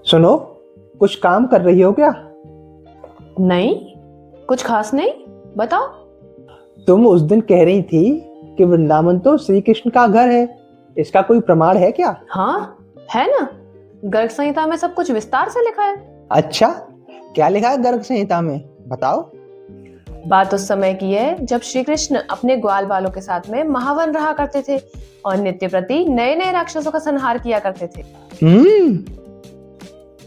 सुनो, कुछ काम कर रही हो क्या? नहीं, कुछ खास नहीं। बताओ। तुम उस दिन कह रही थी कि वृंदावन तो श्री कृष्ण का घर है। इसका कोई प्रमाण है क्या? हाँ, है ना। गर्ग संहिता में सब कुछ विस्तार से लिखा है। अच्छा, क्या लिखा है गर्ग संहिता में? बताओ। बात उस समय की है जब श्री कृष्ण अपने ग्वाल बालों के साथ में महावन रहा करते थे और नित्य प्रति नए नए राक्षसों का संहार किया करते थे। हम्म।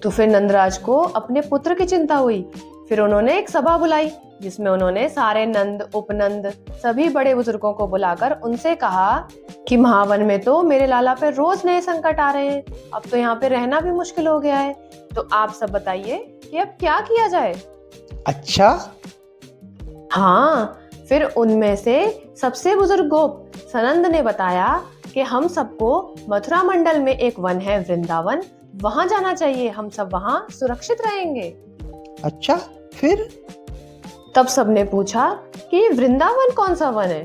तो फिर नंदराज को अपने पुत्र की चिंता हुई। फिर उन्होंने एक सभा बुलाई जिसमें उन्होंने सारे नंद उपनंद सभी बड़े बुजुर्गों को बुलाकर उनसे कहा कि महावन में तो मेरे लाला पे रोज नए संकट आ रहे हैं। अब तो यहाँ पे रहना भी मुश्किल हो गया है। तो आप सब बताइए कि अब क्या किया जाए। अच्छा। हाँ, फिर उनमें से सबसे बुजुर्ग गोप सनंद ने बताया कि हम सबको मथुरा मंडल में एक वन है वृंदावन, वहां जाना चाहिए। हम सब वहां सुरक्षित रहेंगे। अच्छा, फिर? तब सबने पूछा कि वृंदावन कौन सा वन है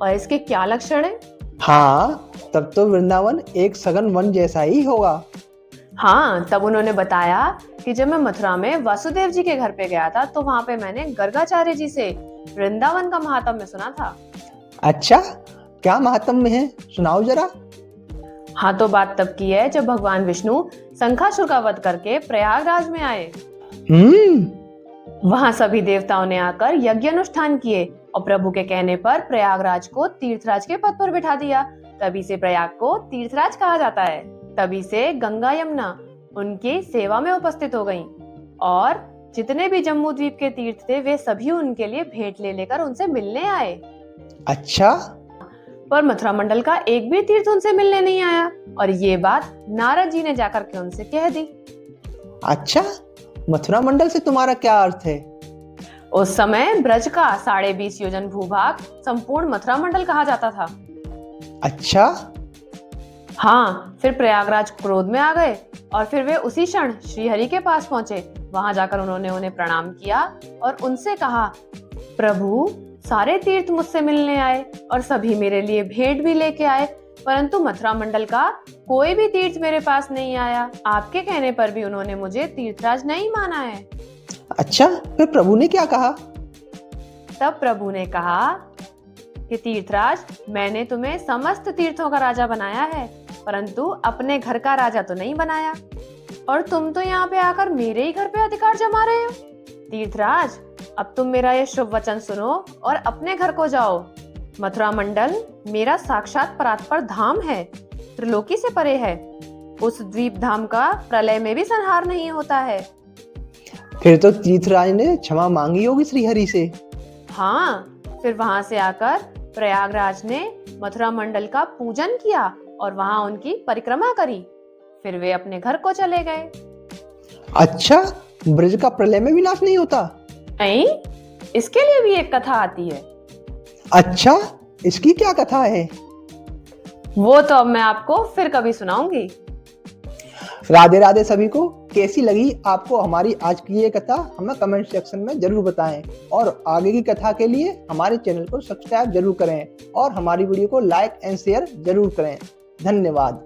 और इसके क्या लक्षण है। हाँ, तब तो वृंदावन एक सघन वन जैसा ही होगा। हाँ, तब उन्होंने बताया कि जब मैं मथुरा में वासुदेव जी के घर पे गया था तो वहां पे मैंने गर्गाचार्य जी से वृंदावन का महात्म्य सुना था। अच्छा, क्या महात्म्य है? सुनाओ जरा। हाँ, तो बात तब की है जब भगवान विष्णु शंखासुर का वध करके प्रयागराज में आए। वहां सभी देवताओं ने आकर यज्ञ अनुष्ठान किए और प्रभु के कहने पर प्रयागराज को तीर्थराज के पद पर बिठा दिया। तभी से प्रयाग को तीर्थराज कहा जाता है। तभी से गंगा यमुना उनकी सेवा में उपस्थित हो गईं और जितने भी जम्मू द्वीप के तीर्थ थे वे सभी उनके लिए भेंट ले लेकर उनसे मिलने आए। अच्छा। पर मथुरा मंडल का एक भी तीर्थ उनसे मिलने नहीं आया और ये बात नारद जी ने जाकर के उनसे कह दी। अच्छा, मथुरा मंडल से तुम्हारा क्या अर्थ है? उस समय ब्रज का 20.5 योजन भूभाग संपूर्ण मथुरा मंडल कहा जाता था। अच्छा। हाँ, फिर प्रयागराज क्रोध में आ गए और फिर वे उसी क्षण श्रीहरि के पास पहुंचे। वहां जाकर उन्होंने उन्हें प्रणाम किया और उनसे कहा, प्रभु सारे तीर्थ मुझसे मिलने आए और सभी मेरे लिए भेंट भी लेके आए, परंतु मथुरा मंडल का कोई भी तीर्थ मेरे पास नहीं आया। आपके कहने पर भी उन्होंने मुझे तीर्थराज नहीं माना है। अच्छा, फिर प्रभु ने क्या कहा? तब प्रभु ने कहा कि तीर्थराज, मैंने तुम्हें समस्त तीर्थों का राजा बनाया है परंतु अपने घर का राजा तो नहीं बनाया और तुम तो यहाँ पे आकर मेरे ही घर पे अधिकार जमा रहे हो। तीर्थराज, अब तुम मेरा ये शुभ वचन सुनो और अपने घर को जाओ। मथुरा मंडल मेरा साक्षात परात्पर धाम है, त्रिलोकी से परे है। उस द्वीप धाम का प्रलय में भी संहार नहीं होता है। फिर तो तीर्थराज ने क्षमा मांगी होगी श्रीहरि से। हाँ, फिर वहां से आकर प्रयागराज ने मथुरा मंडल का पूजन किया और वहां उनकी परिक्रमा करी। फिर वे अपने घर को चले गए। अच्छा, ब्रज का प्रलय में विनाश नहीं होता? नहीं, इसके लिए भी एक कथा आती है। अच्छा, इसकी क्या कथा है? वो तो अब मैं आपको फिर कभी सुनाऊंगी। राधे राधे सभी को। कैसी लगी आपको हमारी आज की ये कथा? हमें कमेंट सेक्शन में जरूर बताएं और आगे की कथा के लिए हमारे चैनल को सब्सक्राइब जरूर करें और हमारी वीडियो को लाइक एंड शेयर जरूर करें। धन्यवाद।